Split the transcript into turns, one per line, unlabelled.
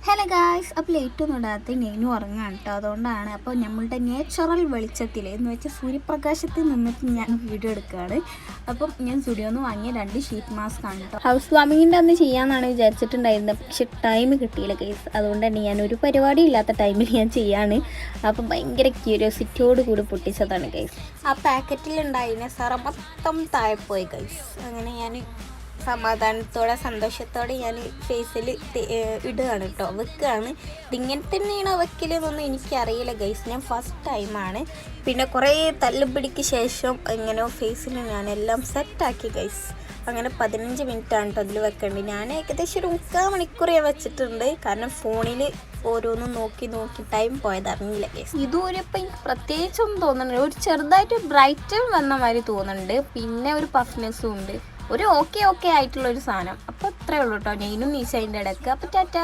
Hello guys, അപ്പോൾ ലേറ്റൊന്നും ഇടാത്ത നെയിനും ഉറങ്ങാണ് കേട്ടോ. അതുകൊണ്ടാണ് അപ്പോൾ നമ്മളുടെ നേച്ചുറൽ വെളിച്ചത്തിൽ എന്ന് വെച്ചാൽ സൂര്യപ്രകാശത്തിൽ നിന്നിട്ട് ഞാൻ വീഡിയോ എടുക്കുകയാണ്. അപ്പം ഞാൻ സ്റ്റുഡിയോന്ന് വാങ്ങിയ 2 ഷീറ്റ് മാസ്ക് ആണ് കേട്ടോ. ഹൗസ് വാമിങ്ങിൻ്റെ അന്ന് ചെയ്യാമെന്നാണ് വിചാരിച്ചിട്ടുണ്ടായിരുന്നത്, പക്ഷെ ടൈം കിട്ടിയില്ല ഗൈസ്. അതുകൊണ്ട് തന്നെ ഞാൻ ഒരു പരിപാടി ഇല്ലാത്ത ടൈമിൽ ഞാൻ ചെയ്യാണ്. അപ്പം ഭയങ്കര ക്യൂരിയോസിറ്റിയോട് കൂടി പൊട്ടിച്ചതാണ് ഗൈസ്. ആ പാക്കറ്റിലുണ്ടായിരുന്ന സാറ മൊത്തം താഴെപ്പോയി ഗൈസ്. അങ്ങനെ ഞാൻ സമാധാനത്തോടെ സന്തോഷത്തോടെ ഞാൻ ഫേസിൽ ഇടുകയാണ് കേട്ടോ, വെക്കുകയാണ്. ഇതിങ്ങനെ തന്നെയാണോ വെക്കലെന്നൊന്നും എനിക്കറിയില്ല ഗൈസ്, ഞാൻ ഫസ്റ്റ് ടൈമാണ്. പിന്നെ കുറേ തല്ലുപിടിക്ക് ശേഷം എങ്ങനെയോ ഫേസിൽ ഞാനെല്ലാം സെറ്റാക്കി ഗൈസ്. അങ്ങനെ 15 മിനിറ്റാണ് കേട്ടോ അതിൽ വെക്കേണ്ടത്. ഞാൻ ഏകദേശം ഒരു 3/4 മണിക്കൂർ ഞാൻ വെച്ചിട്ടുണ്ട്. കാരണം ഫോണിൽ ഓരോന്നും നോക്കി ടൈം പോയതറിഞ്ഞില്ല ഗൈസ്. ഇതുവരെപ്പം എനിക്ക് പ്രത്യേകിച്ചൊന്നും തോന്നുന്നില്ല. ഒരു ചെറുതായിട്ട് ബ്രൈറ്റും വന്ന മാതിരി തോന്നുന്നുണ്ട്. പിന്നെ ഒരു പഫ്നെസ്സും ഉണ്ട്, ഒരു ഓക്കെ ആയിട്ടുള്ളൊരു സാധനം. അപ്പോൾ അത്രേ ഉള്ളൂ കേട്ടോ. ഞാനും നീശ അതിൻ്റെ ഇടയ്ക്ക്. അപ്പോൾ ടാറ്റാ.